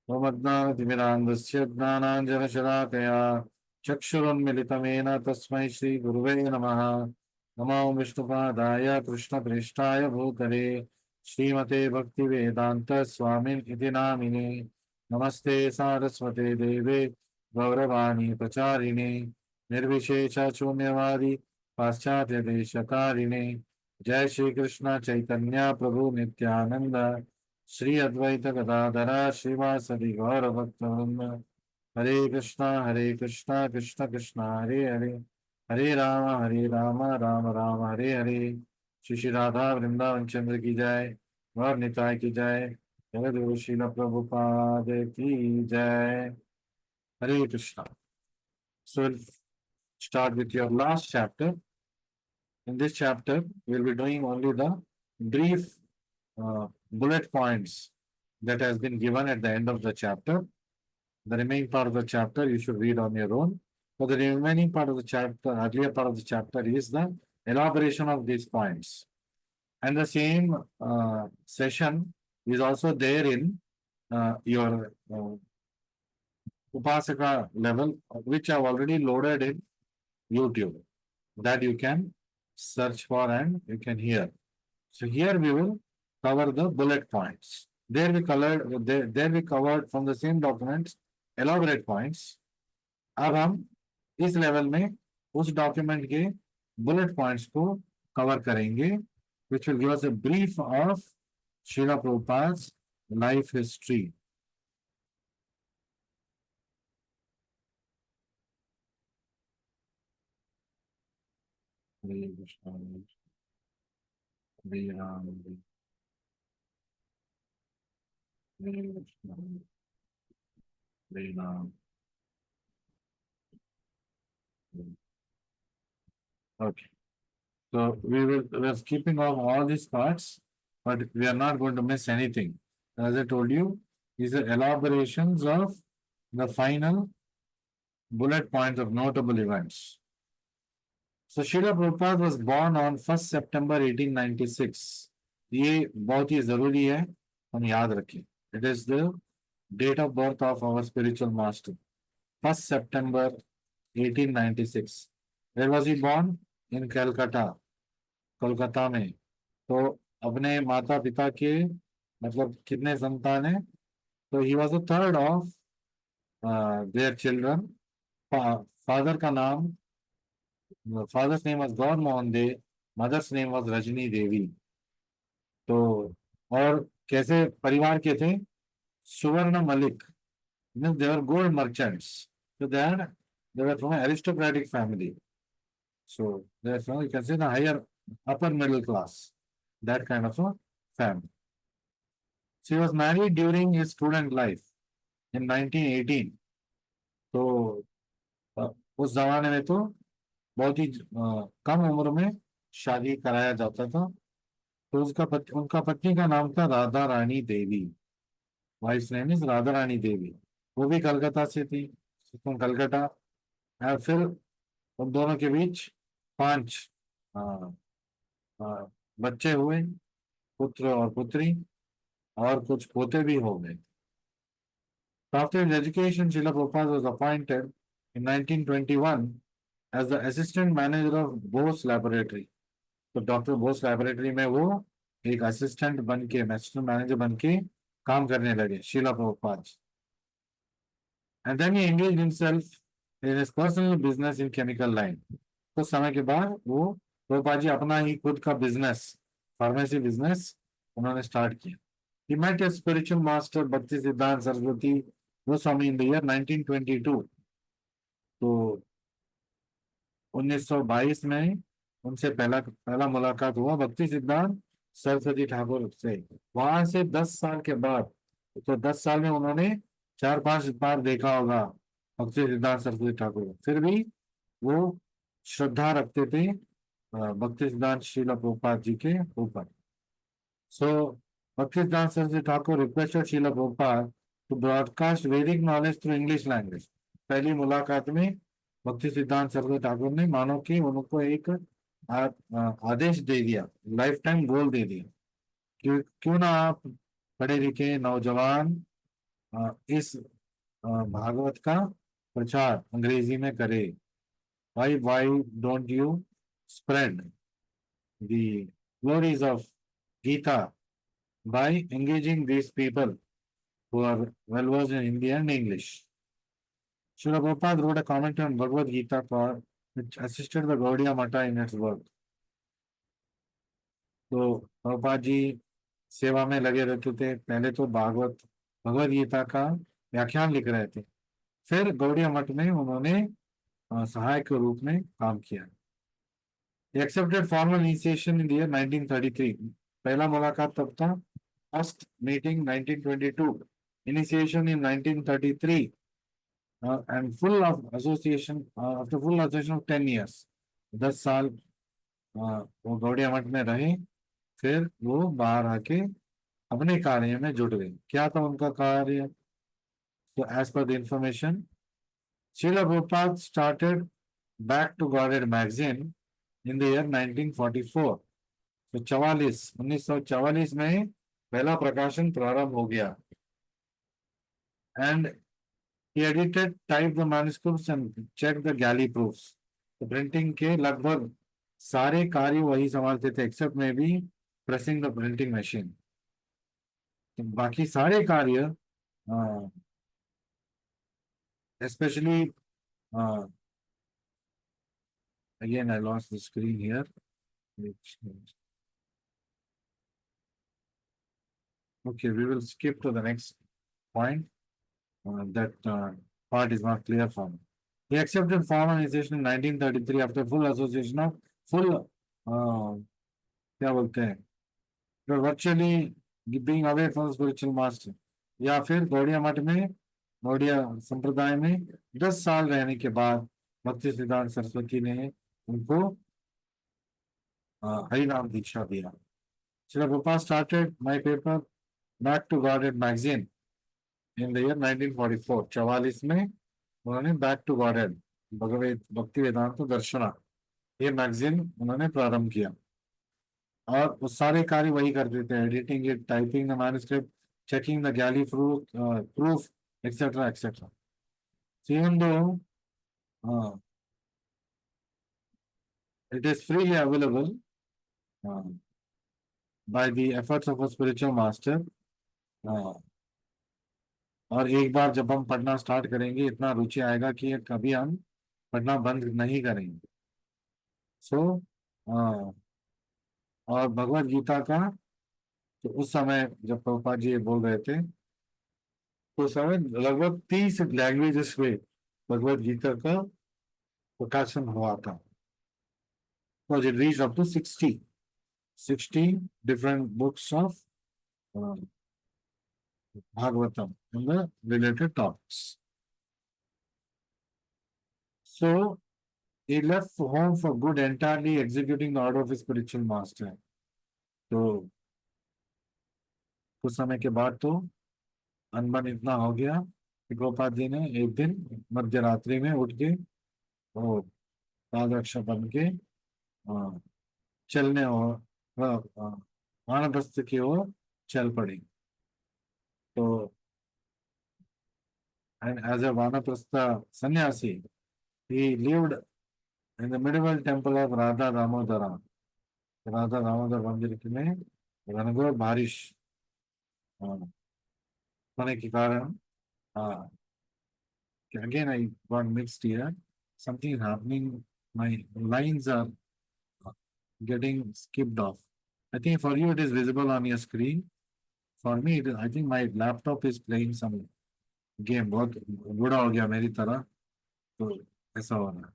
त्वमज्ञानतिमिरान्धस्य ज्ञानाञ्जनशलाकया चक्षुरुन्मिलितमेन तस्मै श्रीगुरुवे नमः। नमो विष्णुपादाय कृष्णप्रेष्ठाय भूतले श्रीमते भक्तिवेदान्त स्वामिन् इति नामिने। नमस्ते सारस्वते देवे गौरवाणी प्रचारिणे निर्विशेष शून्यवादी पाश्चात्य देशकारिणे। जय श्री कृष्ण चैतन्य प्रभु नित्यानंद श्री अद्वैत गदाधरा श्रीवासदि गौर भक्तवृंद। हरे कृष्णा कृष्ण कृष्ण हरे हरे हरे राम राम राम हरे हरे। श्री श्री राधा वृंदावन चंद्र की जय। गौर निताय की जय। जगद्गुरु श्रील प्रभुपाद की जय। हरे Krishna. So we'll start with your last chapter. In this chapter, we'll be doing only the brief bullet points that has been given at the end of the chapter. The remaining part of the chapter you should read on your own. For the remaining part of the chapter, earlier part of the chapter is the elaboration of these points. And the same session is also there in your Upasaka level, which I've already loaded in YouTube, that you can search for and you can hear. So here we will cover the bullet points. There we covered from the same documents elaborate points. अब हम इस level में उस document के bullet points को cover करेंगे, which will give us a brief of Srila Prabhupada's life history. Hare Krishna, Hare Ram, Hare Krishna, Hare Ram. Okay. So we're skipping off all these parts, but we are not going to miss anything. As I told you, these are elaborations of the final bullet points of notable events. So Srila Prabhupada was born on 1st September 1896. ये बहुत ही जरूरी है हम याद रखें. It is the date of birth of our spiritual master. 1st September 1896. Where was he born? In Calcutta, Kolkata में. तो अपने माता पिता के मतलब कितने संतान है? तो he was the third of their children. Father का नाम, father's name was Gaur Mohan Dey, mother's name was Rajni Devi. तो और कैसे परिवार के थे? Suvarna Mallik, means they were gold merchants. So they were from an aristocratic family. So they are from, you can say, the higher upper middle class, that kind of a family. She was married during his student life in 1918. तो उस जमाने में तो बहुत ही कम उम्र में शादी कराया जाता था. तो उनका पत्नी का नाम था Radha Rani Devi. Wife name is Radha Rani Devi. वो भी कलकत्ता से थी, कलकत्ता. और फिर उन दोनों के बीच 5 बच्चे हुए, पुत्र और पुत्री, और कुछ पोते भी हो गए. After his education, Srila Prabhupada was appointed in 1921 as the assistant manager of Bose Laboratory. तो डॉक्टर बोस लैबोरेटरी में वो एक असिस्टेंट बन के, असिस्टेंट मैनेजर बन के काम करने लगे, Srila Prabhupada. And then he engaged himself in his personal business in chemical line. कुछ समय के बाद वो प्रभुपाद जी अपना ही खुद का बिजनेस, फार्मेसी बिजनेस उन्होंने स्टार्ट किया. He met his spiritual master Bhakti Siddhanta Saraswati Goswami in the year 1922. तो 1922 में उनसे पहला मुलाकात हुआ भक्ति सिद्धांत सरस्वती ठाकुर से. वहां से 10 साल के बाद, तो 10 साल में उन्होंने 4-5 बार देखा होगा भक्ति सिद्धांत सरस्वती ठाकुर. फिर भी वो श्रद्धा रखते थे भक्ति सिद्धांत श्रीला प्रभुपाद जी के ऊपर. सो Bhaktivedanta Saraswati Thakur requested Srila Prabhupada to broadcast Vedic knowledge through English language. पहली मुलाकात में भक्ति सिद्धांत सरस्वती ठाकुर ने मानो कि उनको एक आदेश दे दिया, लाइफ टाइम गोल दे दिया कि क्यों ना आप पढ़े लिखे नौजवान इस भागवत का प्रचार अंग्रेजी में करे। Why don't you spread the glories of Gita by engaging these people who are well versed in Hindi and English. Srila Prabhupada wrote a comment on Bhagavad Gita which assisted the Gaudiya Mata in its work. तो प्रभुपाद जी सेवा में लगे रहते थे। पहले तो भगवत गीता का व्याख्यान लिख रहे थे, फिर गौड़िया मठ में उन्होंने सहायक के रूप में काम किया। He accepted formal initiation in the year 1933. पहला मुलाकात तब था। First meeting 1922, initiation in 1933, and full of association after full association of 10 years. 10 साल वो गौड़िया मठ में रहे, फिर वो बाहर आके अपने कार्य में जुट गए। क्या था उनका कार्य? तो as per the information, Srila Prabhupada started Back to Godhead magazine in the year 1944. तो 1944 में पहला प्रकाशन प्रारंभ हो गया। And he edited, typed the manuscripts and checked the galley proofs. तो प्रिंटिंग के लगभग सारे कार्य वही संभालते थे, एक्सेप्ट में भी प्रेसिंग द प्रिंटिंग मशीन। तो बाकी सारे कार्य especially again I lost the screen here. Okay, we will skip to the next point. That part is not clear for me. He accepted formalization in 1933 after full association of full क्या बोलते हैं, virtually being away from spiritual master, या फिर गौड़िया मठ में गौड़िया संप्रदाय में 10 साल रहने के बाद भक्ति सिद्धांत सरस्वती ने उनको हरिनाम दीक्षा दिया। Srila Prabhupada started my paper Back to Godhead magazine in the year 1944. 44 में उन्होंने बैक टू गॉडेड भक्ति वेदांत दर्शना ये मैगजीन उन्होंने प्रारंभ किया, और वो सारे कार्य वही करते थे, editing it, typing the manuscript, checking the galley proof, etc., etc. So even though it is freely available by the efforts of a spiritual master, और एक बार जब हम पढ़ना स्टार्ट करेंगे इतना रुचि आएगा कि कभी हम पढ़ना बंद नहीं करेंगे। सो और भगवत गीता का तो उस समय जब प्रभुपाद जी ये बोल रहे थे तो उस समय लगभग 30 लैंग्वेजेस में भगवत गीता का प्रकाशन हुआ था। Because it reached up to 60 different books of Bhagavatam and the related topics. So he left home for good, entirely executing the order of his spiritual master. तो कुछ समय के बाद तो अनबन इतना हो गया कि प्रभुपाद जी ने एक दिन मध्य रात्रि में उठ के वो पादरक्षा बन के चलने और वानप्रस्थ की ओर चल पड़ी। तो and as a Vanaprastha sannyasi, he lived in the medieval temple of Radha Damodara. Radha Damodar मंदिर में घनघोर बारिश होने के कारण again I got mixed here. Something is happening. My lines are getting skipped off. I think for you it is visible on your screen. For me, I think my laptop is playing some game. बहुत बुरा हो गया मेरी तरह, तो ऐसा हो रहा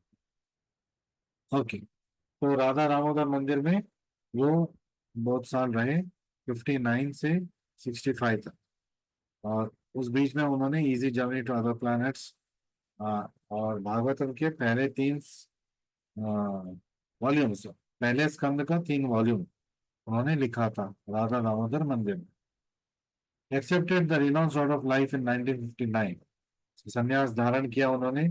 है। ओके, तो राधा दामोदर मंदिर में वो बहुत साल रहे, 59 से 65 तक, और उस बीच में उन्होंने easy journey to other planets और भागवतम के पहले 3 वॉल्यूम्स, पहले स्कंद का 3 वॉल्यूम उन्होंने लिखा था राधा दामोदर मंदिर में। Accepted the renounced order of life in 1959, संन्यास धारण किया उन्होंने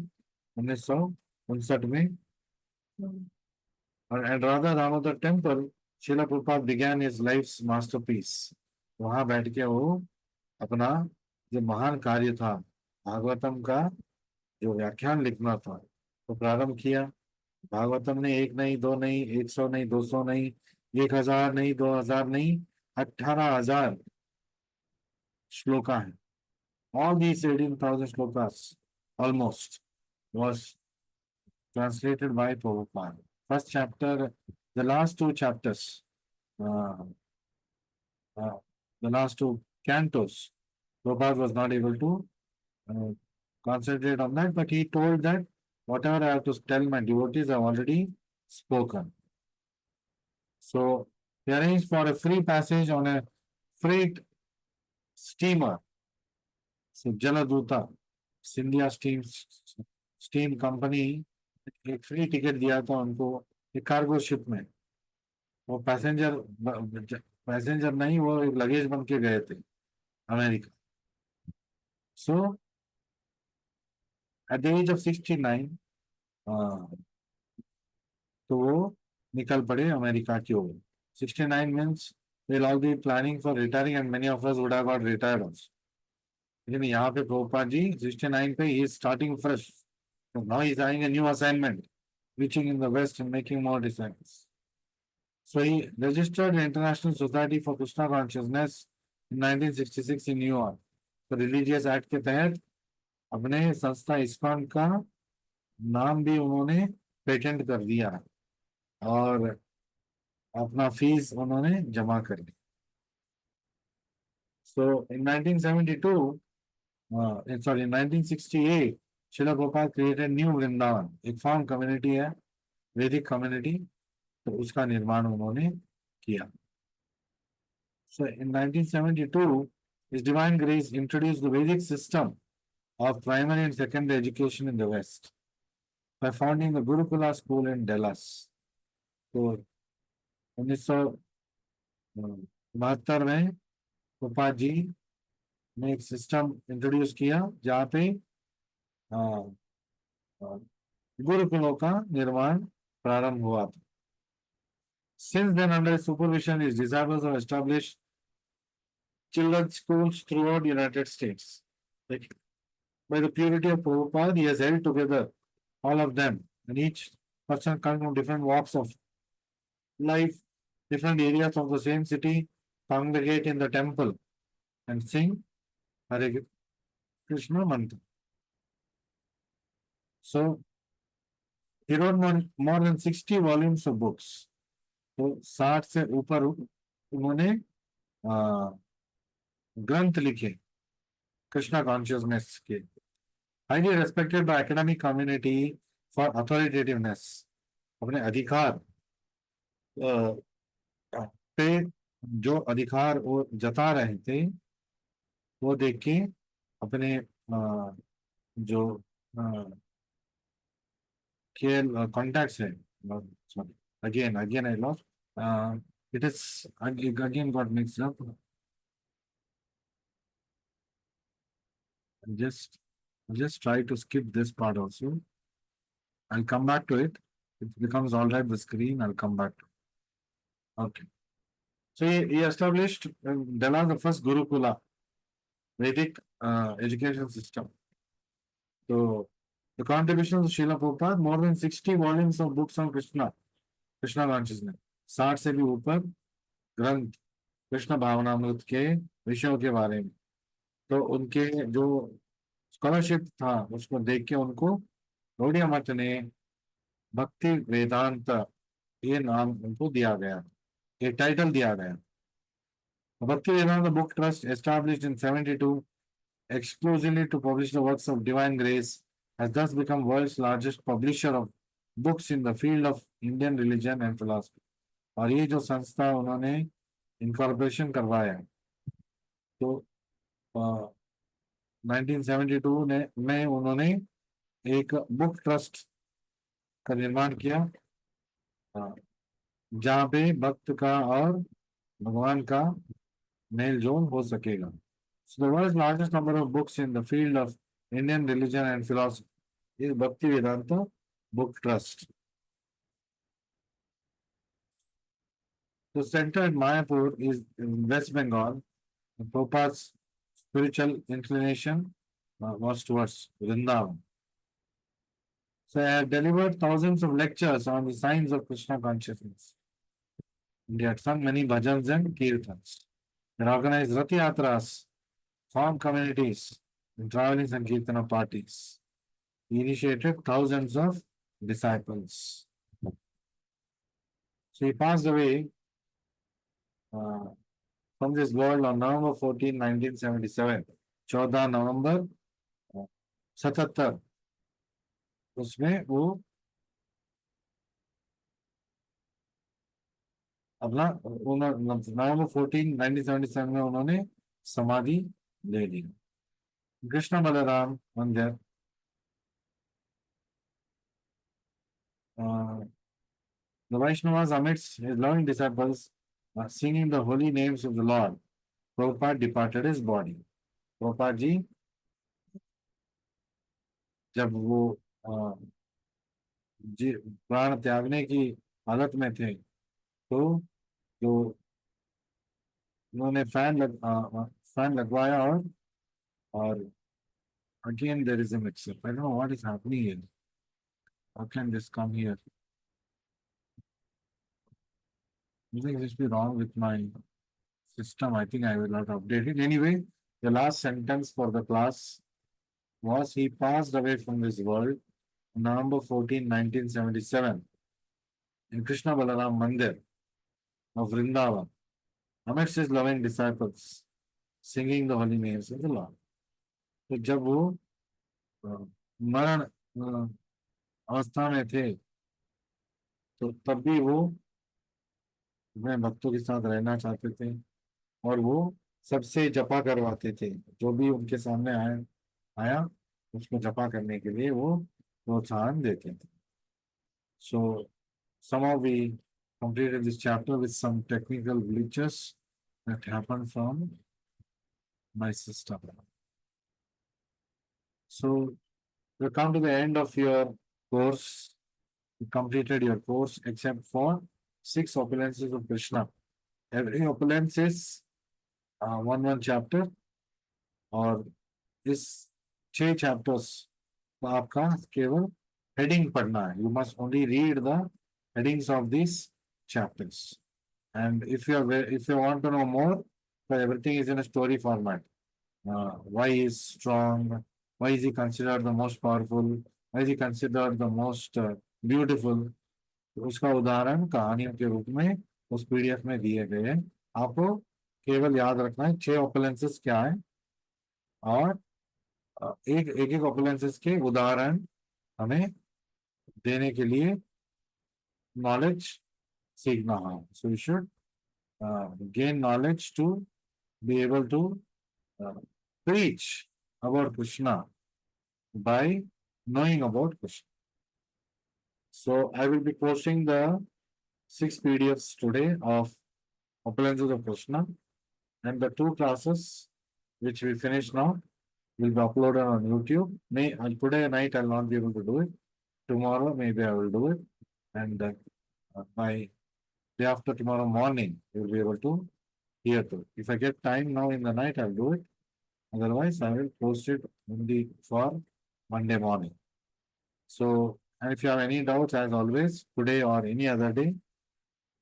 1959 में। और at Radha Damodar temple Srila Prabhupada began his life's masterpiece. वहां बैठ के वो अपना जो महान कार्य था भागवतम का, जो व्याख्यान लिखना था, तो प्रारंभ किया। भागवतम ने एक नहीं, दो नहीं, 100 नहीं, 200 नहीं, 1000 नहीं, 2000 नहीं, 18,000 श्लोका है। All these 18,000 slokas almost was translated by Prabhupada. First chapter, the last two chapters, uh, uh, the last two cantos, Prabhupada was not able to uh, concentrate on that, but he told that whatever I have to tell my devotees, I have already spoken. So he arranged for a free passage on a freight steamer. So Jaladuta, Sindhya Steam Company, एक free ticket दिया था उनको एक cargo ship में। वो passenger नहीं, वो एक लगेज बन के गए थे America. So at the age of 69 तो वो निकल पड़े अमेरिका की ओर। 69 means we'll all be planning for retiring and many of us would have got retired also. लेकिन यहाँ पे प्रभुपाद जी 69 पे he is starting fresh. So now he is having a new assignment, reaching in the West and making more disciples. So he registered the International Society for Krishna Consciousness in 1966 in New York. तो religious act के तहत अपने संस्था ISKCON का नाम भी उन्होंने patent कर दिया और अपना फीस उन्होंने जमा कर दी। So in 1972, sorry, in 1968, Srila Prabhupada created New Vrindavan, एक फार्म कम्युनिटी है, वैदिक कम्युनिटी, तो उसका निर्माण उन्होंने किया। So in 1972, His Divine Grace introduced the Vedic system of primary and secondary education in the West by founding the Gurukula School in Dallas. तो 1972 में गोपाल जी ने एक सिस्टम इंट्रोड्यूस किया जहाँ पे गुरुकुलों का निर्माण प्रारंभ हुआ था। Since then, under his supervision, his disciples have established children's schools throughout the United States. Like, by the purity of Prabhupada, he has held together all of them, and each person coming from different walks of life, different areas of the same city, congregate in the temple and sing Hare Krishna mantra. So he wrote more than 60 volumes of books. तो 60 से ऊपर उन्होंने ग्रंथ लिखे Krishna consciousness के। Highly respected by academic community for authoritativeness, अपने अधिकार पे जो अधिकार वो जता रहे थे वो देख के अपने जो कॉन्टैक्ट्स है, sorry again I lost, it is again got mixed up. Just try to skip this part also. I'll come back to it. It becomes all right, the screen, I'll come back to it. Okay. So he established Dallas the first Gurukula, Vedic education system. So the contributions of Srila Prabhupada, more than 60 volumes of books on Krishna consciousness, 60 से भी ऊपर ग्रंथ कृष्ण भावनामृत के विषयों के बारे में। तो उनके जो स्कॉलरशिप था उसको देख के उनको गौड़िया मठ ने भक्ति वेदांत ये नाम उनको दिया गया, ये टाइटल दिया गया। Bhakti Vedanta Book Trust, established in 72 exclusively to publish the works of divine grace, has thus become world's largest publisher of books in the field of Indian religion and philosophy. और ये जो संस्था उन्होंने incorporation करवाया तो 1972 में उन्होंने एक बुक ट्रस्ट का निर्माण किया जहाँ पे भक्त का और भगवान का मेल जोल हो सकेगा। So the world's largest number of books in the field of Indian religion and philosophy is Bhakti Vedanta Book Trust. The center at Mayapur is in West Bengal. Prabhupada's spiritual inclination was towards Vrindavan. So I have delivered thousands of lectures on the signs of Krishna consciousness. And he had sung many bhajans and kirtans. They organized Rath Yatras, formed communities, and traveling Sankirtana parties. He initiated thousands of disciples. So he passed away uh, from this world on November 14, 1977. 14 नवंबर 77 उसमें वो अपना नवंबर 14 1977 में उन्होंने समाधि ले ली. कृष्ण बलराम मंदिर, the Vaishnavas amidst his loving disciples singing the holy names of the Lord. Prabhupada departed his body. Prabhupada जी जब वो प्राण त्यागने की हालत में थे तो जो उन्होंने फैन लगवाया और again there is a mix-up. I don't know what is happening here. How can this come here? Something must be wrong with my system. I think I will not update it. Anyway, the last sentence for the class was he passed away from this world on November 14, 1977 in Krishna Balaram Mandir of Vrindavan amidst his loving disciples singing the holy names of the Lord. तो जब वो मरण अवस्था में थे तो तब भी वो अपने भक्तों के साथ रहना चाहते थे और वो सबसे जपा करवाते थे. जो भी उनके सामने आया उसको जपा करने के लिए वो प्रोत्साहन देते थे. So somehow we completed this chapter with some technical glitches that happened from my system. So we come to the end of your course. You completed your course except for 6 opulences of Krishna. Every opulence is one chapter और इस 6 chapters को आपका केवल heading पढ़ना है. You must only read the headings of these chapters. And if you want to know more, so everything is in a story format. Why he is strong? Why is he considered the most powerful? Why is he considered the most beautiful? उसका उदाहरण कहानियों के रूप में उस PDF में दिए गए हैं. आपको केवल याद रखना है 6 ऑपुलेंसेस क्या है और एक एक ऑपुलेंसेस के उदाहरण हमें देने के लिए नॉलेज सीखना है. So you should gain knowledge to be able to preach about Krishna by knowing about Krishna. So I will be posting the 6 PDFs today of Opulences of Krishna, and the 2 classes which we finish now will be uploaded on YouTube. Today night I'll not be able to do it. Tomorrow maybe I will do it, and by day after tomorrow morning you will be able to hear to it. If I get time now in the night, I'll do it. Otherwise, I will post it only for Monday morning. So, and if you have any doubts, as always, today or any other day,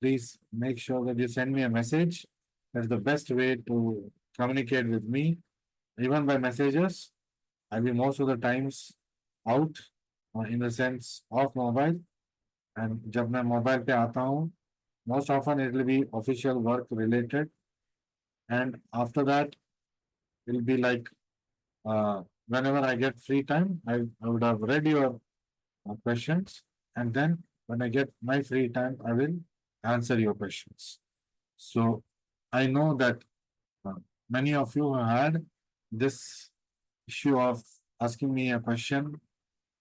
please make sure that you send me a message. That's the best way to communicate with me. Even by messages, I'll be most of the times out, in the sense of mobile. And जब मैं mobile पे आता हूँ, most often it will be official work related. And after that, it will be like whenever I get free time, I would have read your questions, and then when I get my free time, I will answer your questions. So I know that many of you had this issue of asking me a question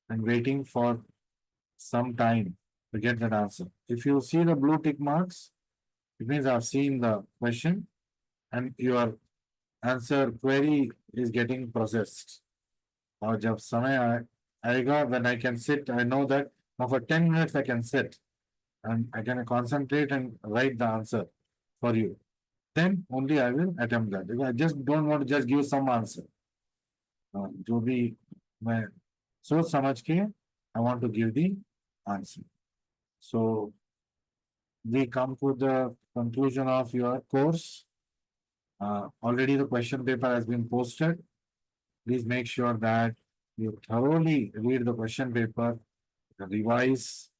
and waiting for some time to get that answer. If you see the blue tick marks, it means I've seen the question and your answer query is getting processed. और जब समय आएगा, when I can sit, I know that for 10 minutes I can sit and I can concentrate and write the answer for you. then only I will attempt that. Because I just don't want to just give some answer. जो भी मैं सोच समझ के I want to give the answer. So we come to the conclusion of your course. Already the question paper has been posted. Please make sure that you thoroughly read the question paper, revise,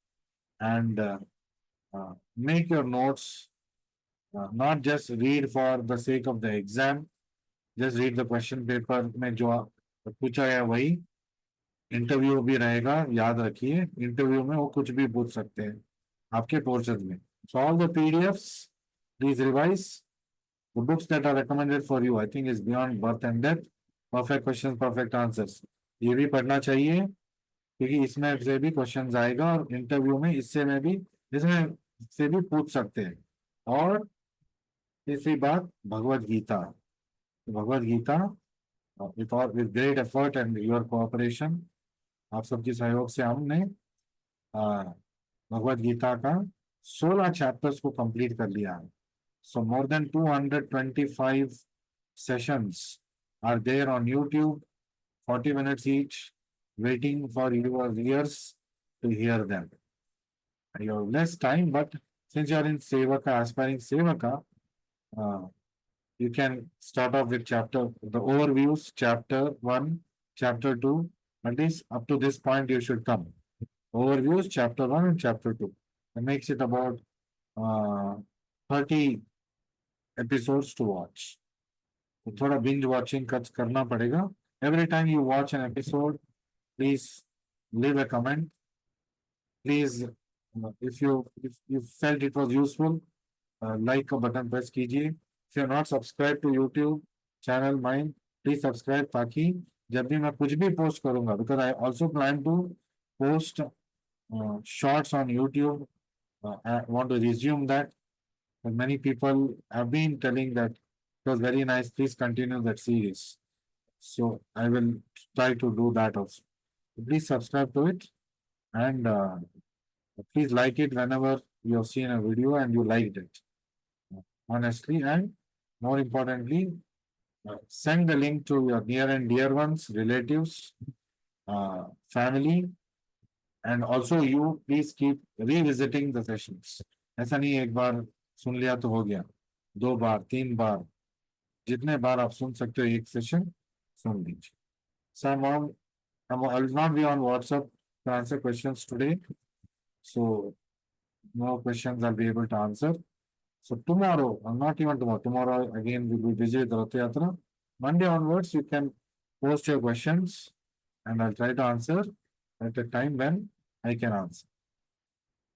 and make your notes. Not just read for the sake of the exam. Just read the question paper में जो पूछा है वही. Interview भी रहेगा, याद रखिए interview में वो कुछ भी पूछ सकते हैं आपके पोर्शन में. So all the PDFs, please revise. The books that are recommended for you, I think, is Beyond Birth and Death, Perfect Questions, Perfect Answers. ये भी पढ़ना चाहिए क्योंकि इसमें से भी क्वेश्चंस आएगा और इंटरव्यू में इसमें से भी पूछ सकते हैं. और तीसरी बात Bhagavad Gita. Bhagavad Gita with great effort and your cooperation, आप सबके सहयोग से हमने भगवत गीता का 16 चैप्टर्स को कंप्लीट कर लिया है. So more than 225 sessions are there on YouTube, 40 minutes each, waiting for your ears to hear them. You have less time, but since you are in Sevaka, aspiring Sevaka, you can start off with the overviews, chapter 1, chapter 2. At least up to this point, you should come. Overviews, chapter 1 and chapter 2. It makes it about 30 episodes to watch. तो थोड़ा binge watching करना पड़ेगा. Every time you watch an episode, please leave a comment. Please, if you felt it was useful, like का button press कीजिए. If you are not subscribed to YouTube channel mine, please subscribe ताकि जब भी मैं कुछ भी post करूँगा, because I also plan to post shorts on YouTube. I want to resume that. But many people have been telling that it was very nice. Please continue that series. So I will try to do that also. Please subscribe to it and please like it whenever you have seen a video and you liked it. Honestly, and more importantly, send the link to your near and dear ones, relatives, family, and also you please keep revisiting the sessions. ऐसा नहीं एक बार सुन लिया तो हो गया. 2 बार 3 बार जितने बार आप सुन सकते हो एक सेशन सुन लीजिए. So I will not be on WhatsApp to answer questions today. So no questions I'll be able to answer. So tomorrow, not even tomorrow, tomorrow again we'll be busy with Rath Yatra. Monday onwards, you can post your questions and I'll try to answer at a time when I can answer.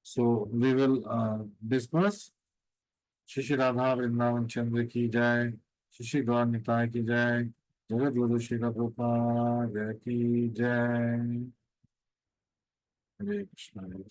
So we will disperse. Shishi Radha Vrindavan Chandra ki jai, Shishi Dwar Nitai ki jai, Jagat Guru Srila Prabhupada ki jai. Hare Krishna.